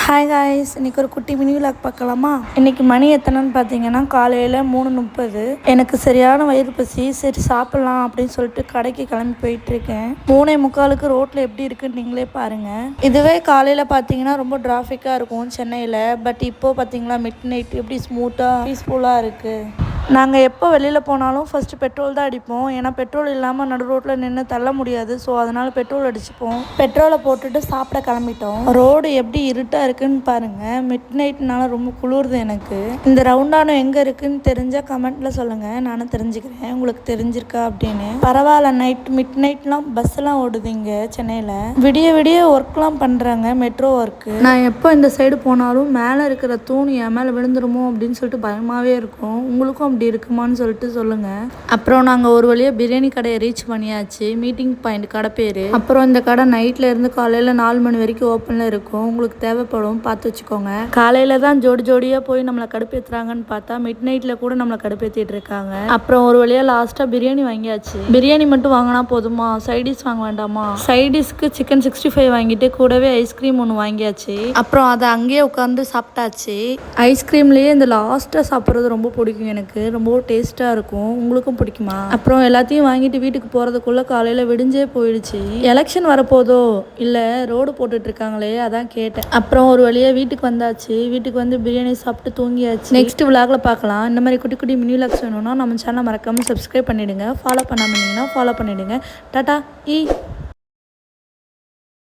Hi guys, இன்றைக்கி ஒரு குட்டி மினி விலாக் பார்க்கலாமா? இன்றைக்கி மணி எத்தனைன்னு பார்த்தீங்கன்னா காலையில் 3:30. எனக்கு சரியான வயிறு பசி. சரி சாப்பிட்லாம் அப்படின்னு சொல்லிட்டு கடைக்கு கிளம்பி போயிட்டுருக்கேன். 3:45 ரோட்டில் எப்படி இருக்குன்னு நீங்களே பாருங்கள். இதுவே காலையில் பார்த்தீங்கன்னா ரொம்ப டிராஃபிக்காக இருக்கும் சென்னையில். பட் இப்போது பார்த்தீங்களா மிட் நைட் எப்படி ஸ்மூத்தாக பீஸ்ஃபுல்லாக இருக்குது. நாங்கள் எப்போ வெளியில் போனாலும் ஃபஸ்ட்டு பெட்ரோல் தான் அடிப்போம். ஏன்னா பெட்ரோல் இல்லாமல் நடு ரோட்டில் நின்று தள்ள முடியாது. ஸோ அதனால் பெட்ரோல் அடிச்சுப்போம். பெட்ரோலை போட்டுட்டு சாப்பிட கிளம்பிட்டோம். ரோடு எப்படி இருட்டாக இருக்குன்னு பாருங்கள். மிட் நைட்னால ரொம்ப குளிருது எனக்கு. இந்த ரவுண்டானம் எங்கே இருக்குன்னு தெரிஞ்சால் கமெண்ட்டில் சொல்லுங்கள், நானும் தெரிஞ்சுக்கிறேன் உங்களுக்கு தெரிஞ்சிருக்கா அப்படின்னு. பரவாயில்ல, மிட் நைட்லாம் பஸ்ஸெல்லாம் ஓடுது இங்கே சென்னையில். விடிய விடிய ஒர்க்லாம் பண்ணுறாங்க, மெட்ரோ ஒர்க்கு. நான் எப்போ இந்த சைடு போனாலும் மேலே இருக்கிற தூண் என் மேலே விழுந்துருமோ அப்படின்னு சொல்லிட்டு பயமாகவே இருக்கும். உங்களுக்கும் அப்படி இருக்குமான்னு சொல்லிட்டு சொல்லுங்கள். அப்புறம் நாங்கள் ஒரு வழியாக பிரியாணி கடையை ரீச் பண்ணியாச்சு. மீட்டிங் பாயிண்ட் கடை பேர். அப்புறம் இந்த கடை நைட்டில் இருந்து காலையில் 4 மணி வரைக்கும் ஓப்பனில் இருக்கும். உங்களுக்கு தேவைப்படும், பார்த்து வச்சுக்கோங்க. காலையில் தான் ஜோடி ஜோடியாக போய் நம்மளை கடுப்பேற்றுறாங்கன்னு பார்த்தா மிட் நைட்டில் கூட நம்மளை கடுப்பேற்றிட்டு இருக்காங்க. அப்புறம் ஒரு வழியாக லாஸ்ட்டாக பிரியாணி வாங்கியாச்சு. பிரியாணி மட்டும் வாங்கினா போதுமா? சைடிஷ் வாங்க வேண்டாமா? சைடிஷ்க்கு சிக்கன் 65 வாங்கிட்டு கூடவே ஐஸ்கிரீம் ஒன்று வாங்கியாச்சு. அப்புறம் அதை அங்கேயே உட்காந்து சாப்பிட்டாச்சு. ஐஸ்கிரீம்லேயே இந்த லாஸ்ட்டாக சாப்பிட்றது ரொம்ப பிடிக்கும் எனக்கு. ரொம்ப டேஸ்ட்டாக இருக்கும். உங்களுக்கும் பிடிக்குமா? அப்புறம் எல்லாத்தையும் வாங்கிட்டு வீட்டுக்கு போகிறதுக்குள்ளே காலையில் விடிஞ்சே போயிடுச்சு. எலெக்ஷன் வரப்போதோ இல்லை ரோடு போட்டுட்ருக்காங்களே, அதான் கேட்டேன். அப்புறம் ஒரு வழியாக வீட்டுக்கு வந்தாச்சு. வீட்டுக்கு வந்து பிரியாணி சாப்பிட்டு தூங்கியாச்சு. நெக்ஸ்ட் விலாகில் பார்க்கலாம். இந்த மாதிரி குட்டி குட்டி மினி விலாக்ஸ் வேணும்னா நம்ம சேனலை மறக்காமல் சப்ஸ்கிரைப் பண்ணிவிடுங்க. ஃபாலோ பண்ணாமல் இருந்தீங்கன்னா ஃபாலோ பண்ணிவிடுங்க. டாடா.